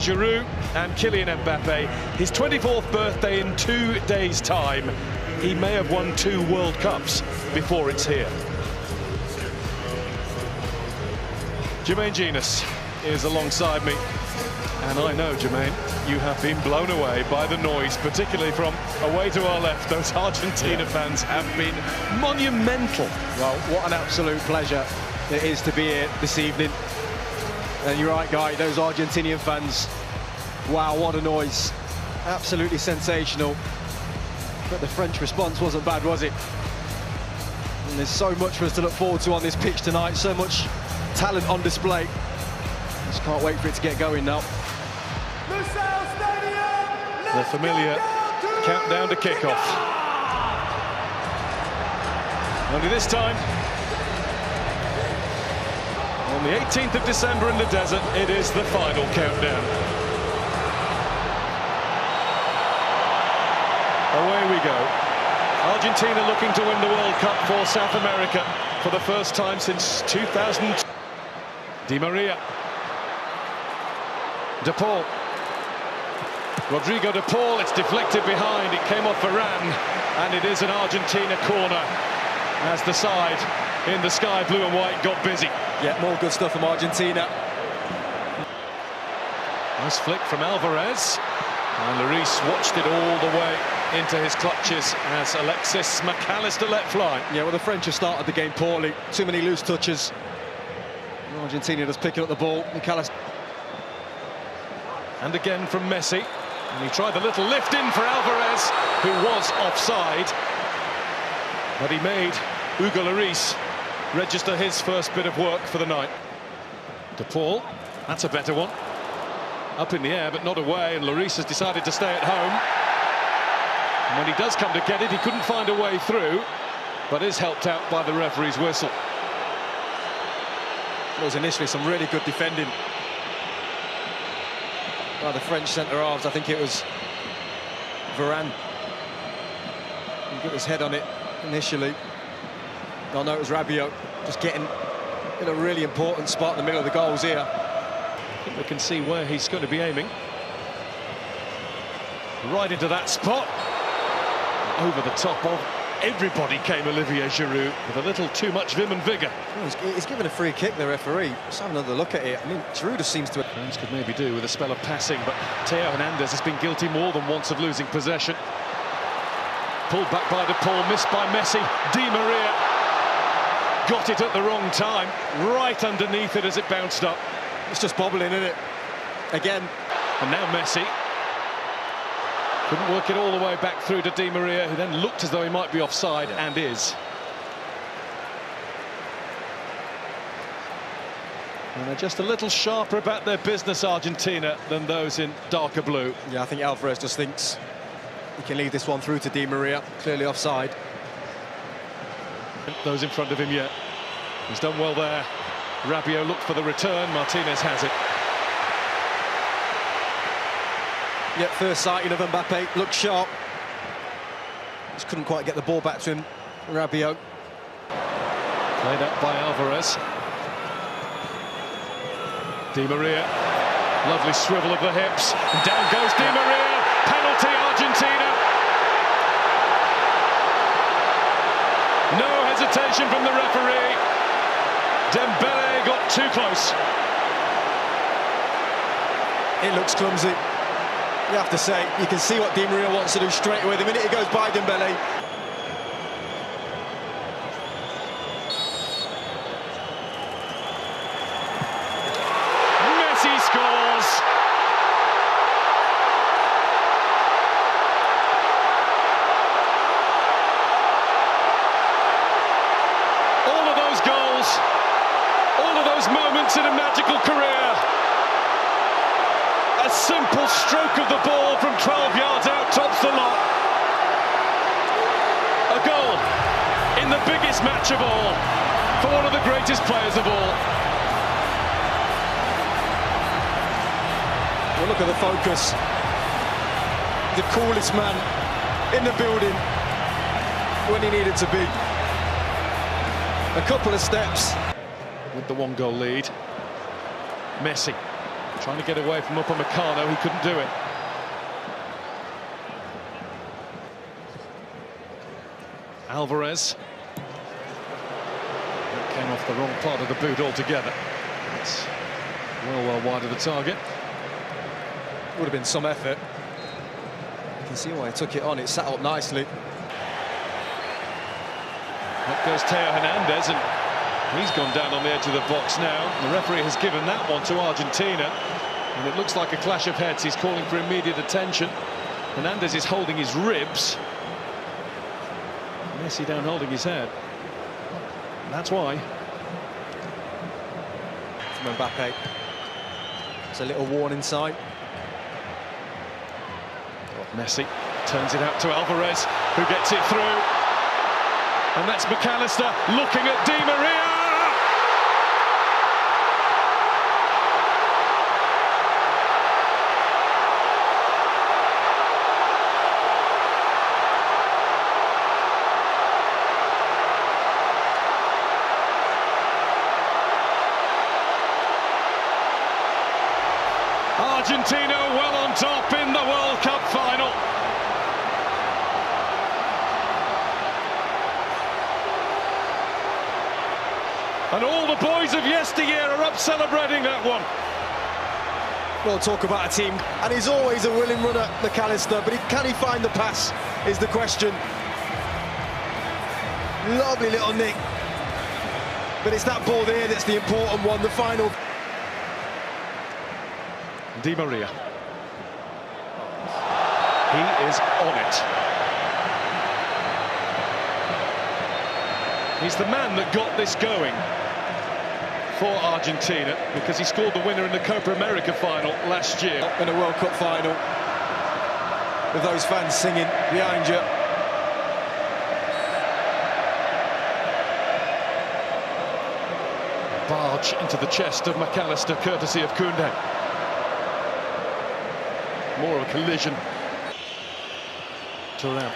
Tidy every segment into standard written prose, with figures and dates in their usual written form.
Giroud and Kylian Mbappe, his 24th birthday in 2 days' time. He may have won 2 World Cups before it's here. Jermaine Jenas is alongside me, and I know, Jermaine, you have been blown away by the noise, particularly from away to our left. Those Argentina fans have been monumental. Well, what an absolute pleasure it is to be here this evening. And you're right, Guy, those Argentinian fans, wow, what a noise. Absolutely sensational. But the French response wasn't bad, was it? And there's so much for us to look forward to on this pitch tonight, so much talent on display. Just can't wait for it to get going now. The familiar countdown to kickoff. Only this time, on the 18th of December in the desert, it is the final countdown. Away we go. Argentina looking to win the World Cup for South America for the first time since 2000. Di Maria. De Paul. Rodrigo De Paul, it's deflected behind, it came off Varane, and it is an Argentina corner as the side in the sky blue and white got busy. Yeah, more good stuff from Argentina. Nice flick from Alvarez, and Lloris watched it all the way into his clutches as Alexis Mac Allister let fly. Yeah, well, the French have started the game poorly, too many loose touches. Argentina just picking up the ball. Mac Allister. And again from Messi. And he tried the little lift in for Alvarez, who was offside. But he made Hugo Lloris register his first bit of work for the night. De Paul, that's a better one. Up in the air, but not away, and Lloris has decided to stay at home. And when he does come to get it, he couldn't find a way through, but is helped out by the referee's whistle. There was initially some really good defending by the French centre-halves. I think it was Varane. He got his head on it initially. Oh no, it was Rabiot, just getting in a really important spot in the middle of the goals here. I think we can see where he's going to be aiming. Right into that spot. Over the top of everybody came Olivier Giroud with a little too much vim and vigour. Oh, he's given a free kick, the referee. Let's have another look at it. I mean, Giroud just seems to... France could maybe do with a spell of passing, but Theo Hernandez has been guilty more than once of losing possession. Pulled back by De Paul, missed by Messi. Di Maria got it at the wrong time, right underneath it as it bounced up. It's just bobbling, isn't it? Again. And now Messi. Couldn't work it all the way back through to Di Maria, who then looked as though he might be offside, and is. And they're just a little sharper about their business, Argentina, than those in darker blue. Yeah, I think Alvarez just thinks he can lead this one through to Di Maria, clearly offside. Those in front of him yet. He's done well there. Rabiot looked for the return, Martinez has it. Yeah, first sighting of Mbappe, looked sharp. Just couldn't quite get the ball back to him, Rabiot. Played up by Alvarez. Di Maria, lovely swivel of the hips. And down goes Di Maria, penalty Argentina. No hesitation from the referee. Dembele got too close. It looks clumsy. You have to say, you can see what Di Maria wants to do straight away. The minute he goes by Dembele. Messi scores! All of those goals, all of those moments in a magical career. A simple stroke of the ball from 12 yards out tops the lot. A goal in the biggest match of all for one of the greatest players of all. Well, look at the focus. The coolest man in the building when he needed to be. A couple of steps. With the 1-goal lead. Messi. Trying to get away from Upamecano, he couldn't do it. Alvarez. That came off the wrong part of the boot altogether. It's well wide of the target. Would have been some effort. You can see why he took it on. It sat up nicely. Up goes Theo Hernandez, and he's gone down on the edge of the box now. The referee has given that one to Argentina, and it looks like a clash of heads. He's calling for immediate attention. Hernandez is holding his ribs. Messi down holding his head. That's why. From Mbappe. It's a little warning sign. Messi turns it out to Alvarez, who gets it through. And that's McAllister looking at Di Maria. Argentina well on top in the World Cup final. And all the boys of yesteryear are up celebrating that one. Well, talk about a team, and he's always a willing runner, McAllister, but can he find the pass is the question. Lovely little nick, but it's that ball there that's the important one, the final. Di Maria. He is on it. He's the man that got this going for Argentina, because he scored the winner in the Copa America final last year. In a World Cup final, with those fans singing behind you. Barge into the chest of McAllister, courtesy of Koundé. More of a collision. Thuram.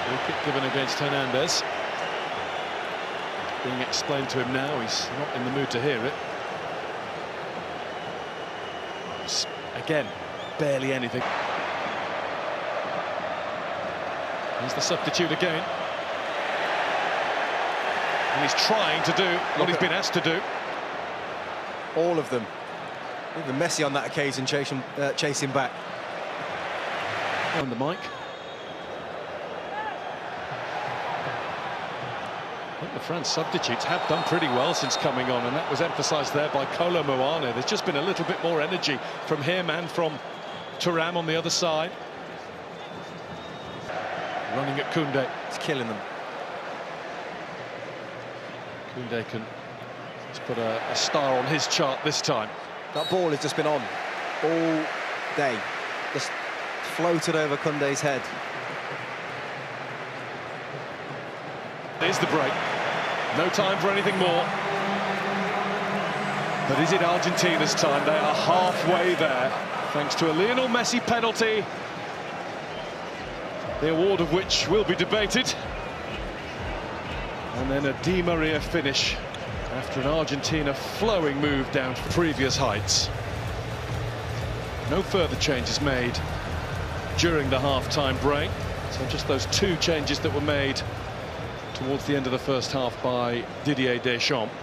Free kick given against Hernandez. Being explained to him now, he's not in the mood to hear it. Again, barely anything. He's the substitute again. And he's trying to do what he's been asked to do. All of them. Even Messi on that occasion chasing back. On the mic. I think the France substitutes have done pretty well since coming on, and that was emphasised there by Kolo Muani. There's just been a little bit more energy from him and from Thuram on the other side. Running at Koundé. It's killing them. Koundé can just put a star on his chart this time. That ball has just been on all day. Just floated over Koundé's head. Here's the break. No time for anything more. But is it Argentina's time? They are halfway there, thanks to a Lionel Messi penalty, the award of which will be debated. And then a Di Maria finish after an Argentina flowing move down to previous heights. No further changes made during the half-time break. So just those two changes that were made towards the end of the first half by Didier Deschamps.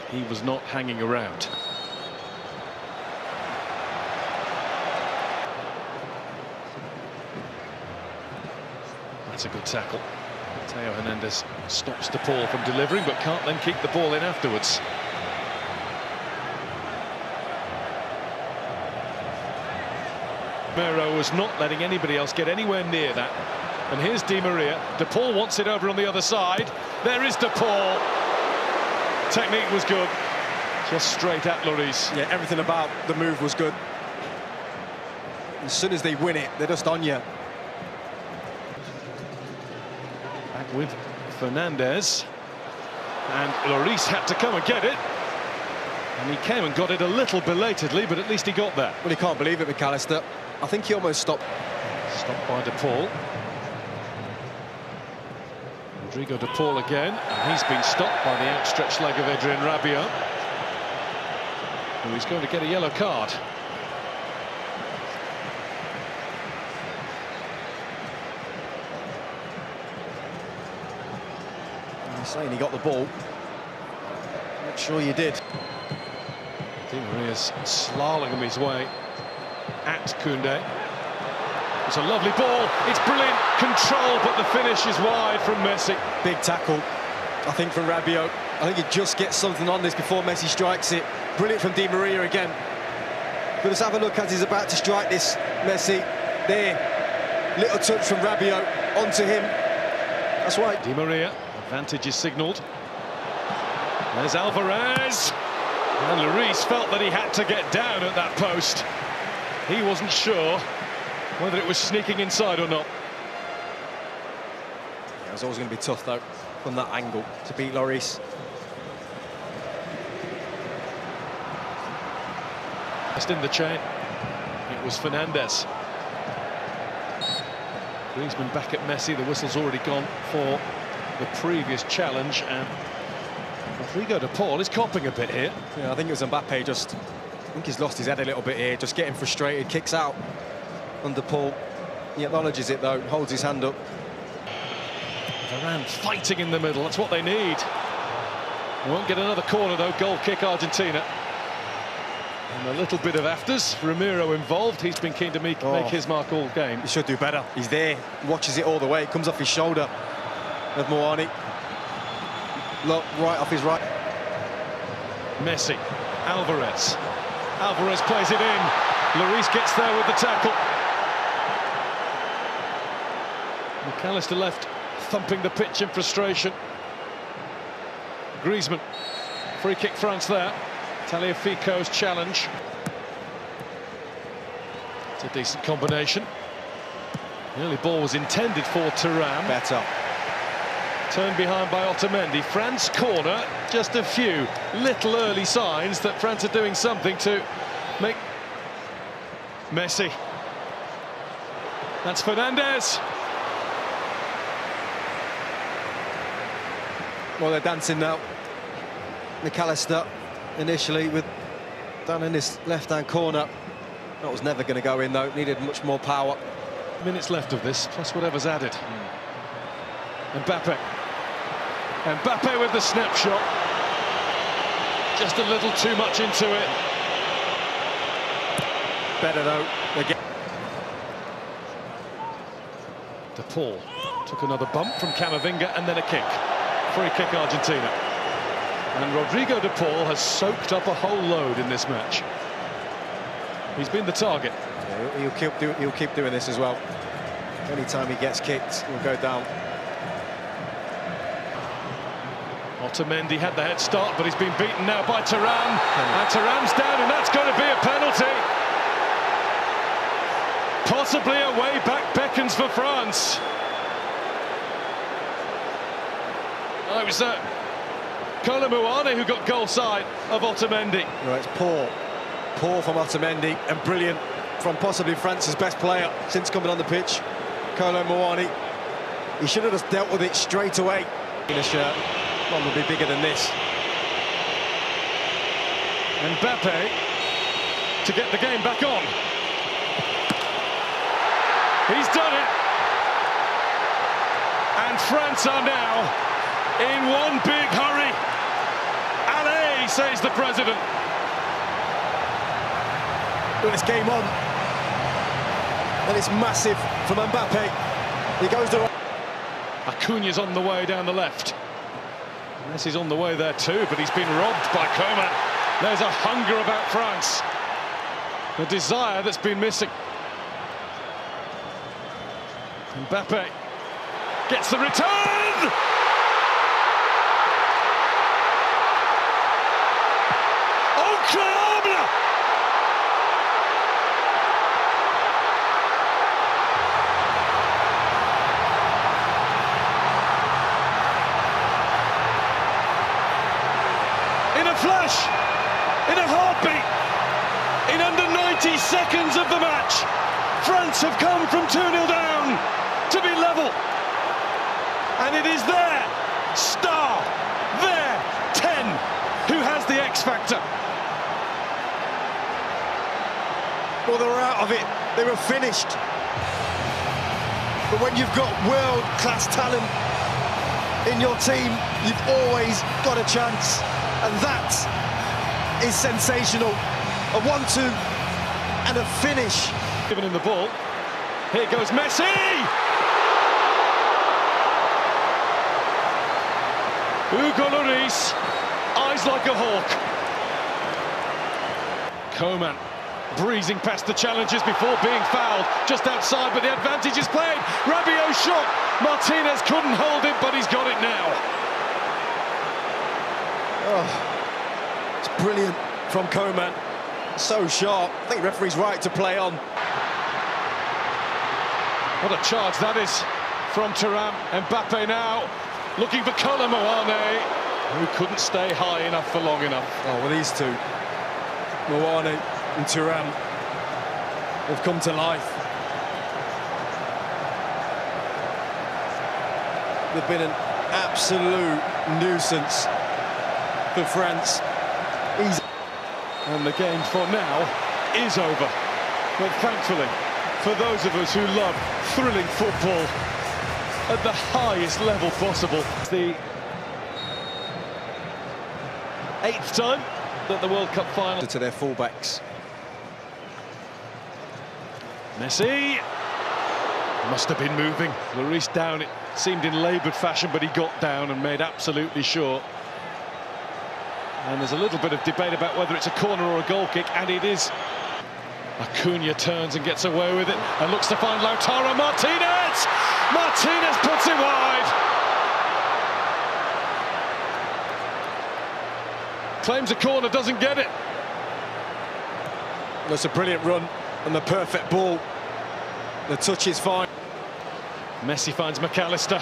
He was not hanging around. That's a good tackle. Theo Hernandez stops De Paul from delivering, but can't then keep the ball in afterwards. Mero was not letting anybody else get anywhere near that. And here's Di Maria. De Paul wants it over on the other side. There is De Paul. Technique was good. Just straight at Lloris. Yeah, everything about the move was good. As soon as they win it, they're just on you. Back with Fernandez. And Lloris had to come and get it. And he came and got it a little belatedly, but at least he got there. Well, he can't believe it, McAllister. I think he almost stopped. Stopped by De Paul. Rodrigo de Paul again, and he's been stopped by the outstretched leg of Adrien Rabiot, who is going to get a yellow card. You're saying he got the ball. Not sure you did. Di Maria's slaloming his way at Koundé. It's a lovely ball, it's brilliant control, but the finish is wide from Messi. Big tackle, I think, from Rabiot. I think he just gets something on this before Messi strikes it. Brilliant from Di Maria again. But let's have a look as he's about to strike this, Messi. There, little touch from Rabiot onto him. That's right. Di Maria, advantage is signalled. There's Alvarez. And Lloris felt that he had to get down at that post. He wasn't sure whether it was sneaking inside or not. Yeah, it was always going to be tough, though, from that angle, to beat Lloris. Just in the chain, it was Fernandes. Griezmann back at Messi. The whistle's already gone for the previous challenge, and Rodrigo de Paul is copping a bit here. Yeah, I think it was Mbappe just... I think he's lost his head a little bit here, just getting frustrated, kicks out under Paul. He acknowledges it, though, holds his hand up. Varane fighting in the middle, that's what they need. They won't get another corner, though. Goal kick, Argentina. And a little bit of afters. Ramiro involved. He's been keen to make his mark all game. He should do better. He's there, watches it all the way. It comes off his shoulder of Moani. Look, right off his right. Messi, Alvarez. Alvarez plays it in. Lloris gets there with the tackle. McAllister left, thumping the pitch in frustration. Griezmann, free kick France there. Tagliafico's challenge. It's a decent combination. The early ball was intended for Thuram. Better. Turned behind by Otamendi. France corner, just a few little early signs that France are doing something to make... Messi. That's Fernandes. Well, they're dancing now. McAllister initially with down in this left-hand corner. That was never going to go in, though. Needed much more power. Minutes left of this, plus whatever's added. Mbappe. Mbappe with the snapshot. Just a little too much into it. Better, though. Again. De Paul took another bump from Camavinga and then a kick. Free kick, Argentina. And Rodrigo de Paul has soaked up a whole load in this match. He's been the target. Yeah, he'll keep doing this as well. Anytime he gets kicked, he'll go down. Otamendi had the head start, but he's been beaten now by Thuram. And Thuram's down, and that's going to be a penalty. Possibly a way back beckons for France. Oh, it was Kolo Muani who got goal side of Otamendi. Right, it's poor from Otamendi, and brilliant from possibly France's best player since coming on the pitch, Kolo Muani. He should have just dealt with it straight away. In a shirt, one would be bigger than this. Mbappe to get the game back on. He's done it. And France are now in one big hurry. Allez, says the president. Well, it's game on. And it's massive from Mbappe. He goes to... Acuña's on the way down the left. Messi's on the way there too, but he's been robbed by Coman. There's a hunger about France. A desire that's been missing. Mbappe gets the return! Incroyable! In a flash, in a heartbeat, in under 90 seconds of the match, France have come from 2-0 down to be level. and it is their star, their 10, who has the X factor. Well, they were out of it. They were finished. But when you've got world-class talent in your team, you've always got a chance. And that is sensational. A 1-2 and a finish. Given in the ball. Here goes Messi! Hugo Lloris, eyes like a hawk. Coman breezing past the challenges before being fouled just outside, but the advantage is played. Rabiot shot. Martinez couldn't hold it, but he's got it now. Oh, it's brilliant from Coman. So sharp. I think the referee's right to play on. What a charge that is from Thuram. Mbappe now looking for Kolo Muani, who couldn't stay high enough for long enough. Oh, well, these two, Muani and Thuram, have come to life. They've been an absolute nuisance for France. And the game for now is over. But thankfully, for those of us who love thrilling football at the highest level possible, it's the 8th time that the World Cup final to their fullbacks. Messi must have been moving. Lloris down, it seemed in laboured fashion, but he got down and made absolutely sure. And there's a little bit of debate about whether it's a corner or a goal kick, and it is. Acuna turns and gets away with it and looks to find Lautaro Martinez! Martinez puts it wide! Claims a corner, doesn't get it. That's a brilliant run and the perfect ball. The touch is fine. Messi finds McAllister,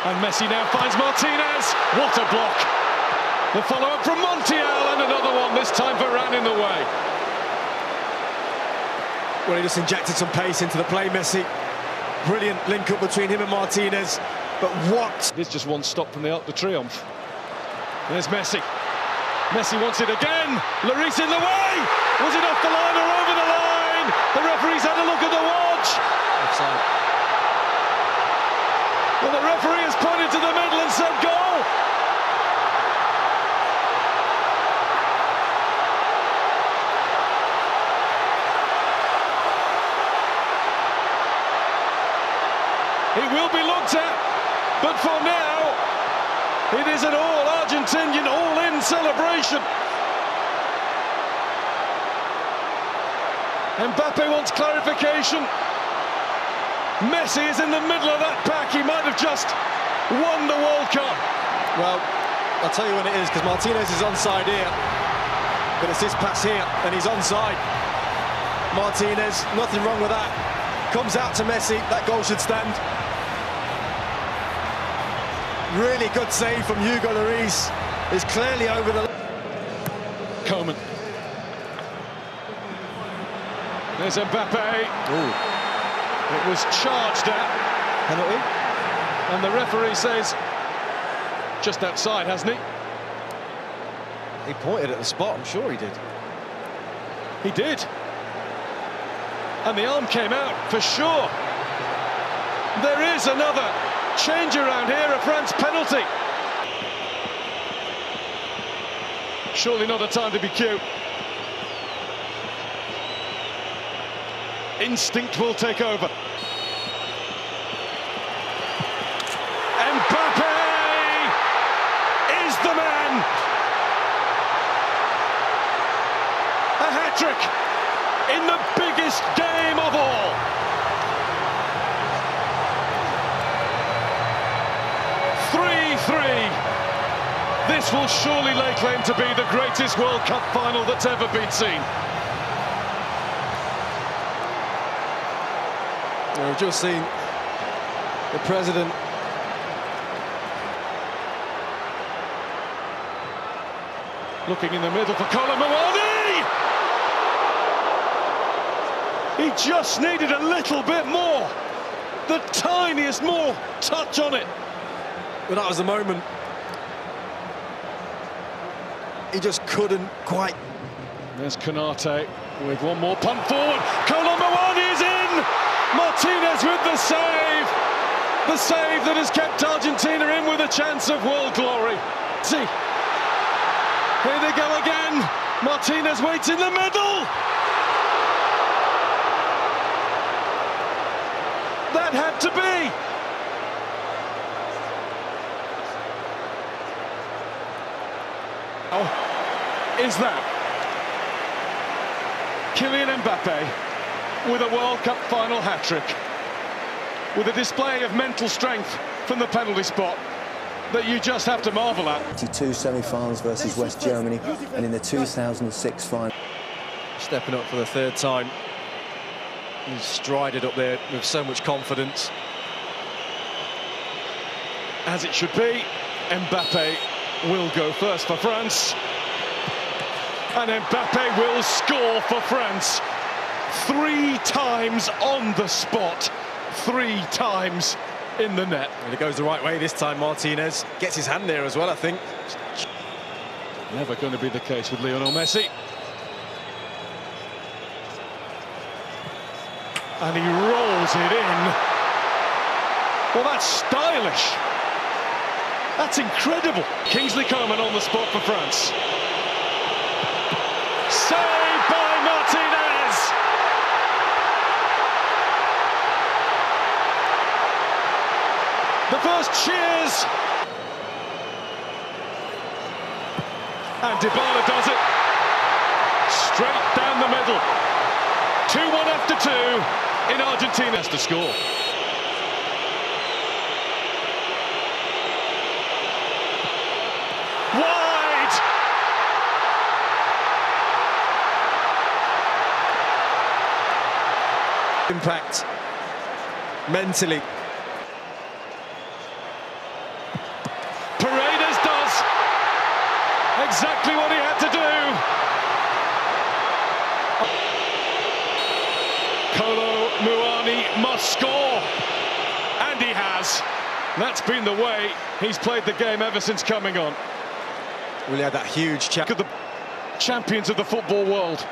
and Messi now finds Martinez. What a block! The follow-up from Montiel, and another one, this time Varane in the way. Well, he just injected some pace into the play, Messi. Brilliant link-up between him and Martinez. But what? It's just one stop from the Arc de Triomphe. There's Messi. Messi wants it again. Lloris in the way. Was it off the line or over the line? The referee's had a look at the watch. Offside. Well, the referee has pointed to the middle and said goal. It will be looked at, but for now, it is an all-Argentinian, all-in celebration. Mbappe wants clarification. Messi is in the middle of that pack. He might have just won the World Cup. Well, I'll tell you when it is, because Martinez is onside here. But it's this pass here, and he's onside. Martinez, nothing wrong with that. Comes out to Messi, that goal should stand. Really good save from Hugo Lloris. Is clearly over the... Coman. There's Mbappe. Ooh. It was charged at. Penalty? And the referee says just outside, hasn't he? He pointed at the spot, I'm sure he did. He did. And the arm came out for sure. There is another change around here, a France penalty. Surely not a time to be cute. Instinct will take over. Mbappe is the man. A hat-trick in the biggest game of all. This will surely lay claim to be the greatest World Cup final that's ever been seen. We've just seen the president looking in the middle for Kolo Muani. He just needed a little bit more, the tiniest more touch on it. But that was the moment. He just couldn't quite. There's Konate with one more punt forward. Kolo Muani is in! Martinez with the save! The save that has kept Argentina in with a chance of world glory. See, here they go again. Martinez waits in the middle. That had to be. Oh, is that Kylian Mbappe with a World Cup final hat-trick, with a display of mental strength from the penalty spot that you just have to marvel at. 22 semi-finals versus West Germany, and in the 2006 final. Stepping up for the third time. He's strided up there with so much confidence. As it should be, Mbappe will go first for France. And Mbappe will score for France. 3 times on the spot, 3 times in the net. And it goes the right way this time. Martinez gets his hand there as well, I think. Never going to be the case with Lionel Messi. And he rolls it in. Well, that's stylish. That's incredible. Kingsley Coman on the spot for France. Saved by Martinez. The first cheers. And Dybala does it. Straight down the middle. 2-1 after 2 in Argentina has to score. Wide! Impact mentally. Paredes does exactly what he had to do. Kolo Muani must score, and he has. That's been the way he's played the game ever since coming on. Well, he had that huge chance. Look at the champions of the football world.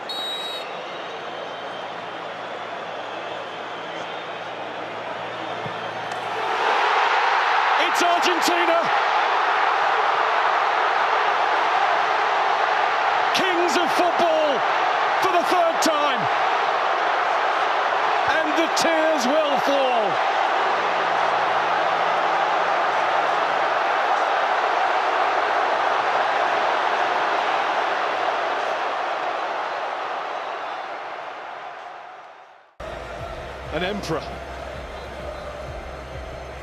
It's Argentina! Kings of football for the 3rd time. And the tears will fall. An emperor.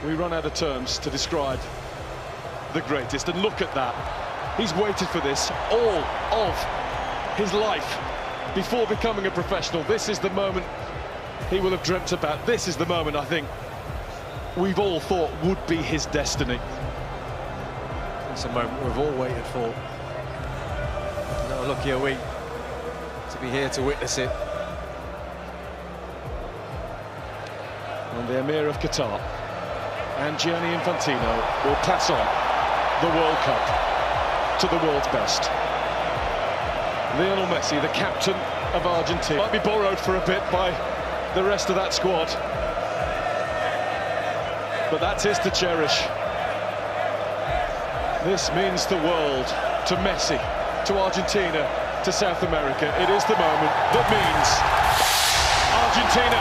We run out of terms to describe the greatest, and look at that. He's waited for this all of his life before becoming a professional. This is the moment he will have dreamt about. This is the moment I think we've all thought would be his destiny. It's a moment we've all waited for. No lucky are we to be here to witness it. And the Emir of Qatar and Gianni Infantino will pass on the World Cup to the world's best. Lionel Messi, the captain of Argentina, might be borrowed for a bit by the rest of that squad, but that's his to cherish. This means the world to Messi, to Argentina, to South America. It is the moment that means Argentina,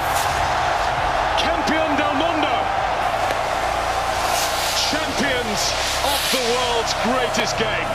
campeón del mundo, champions of the world's greatest game.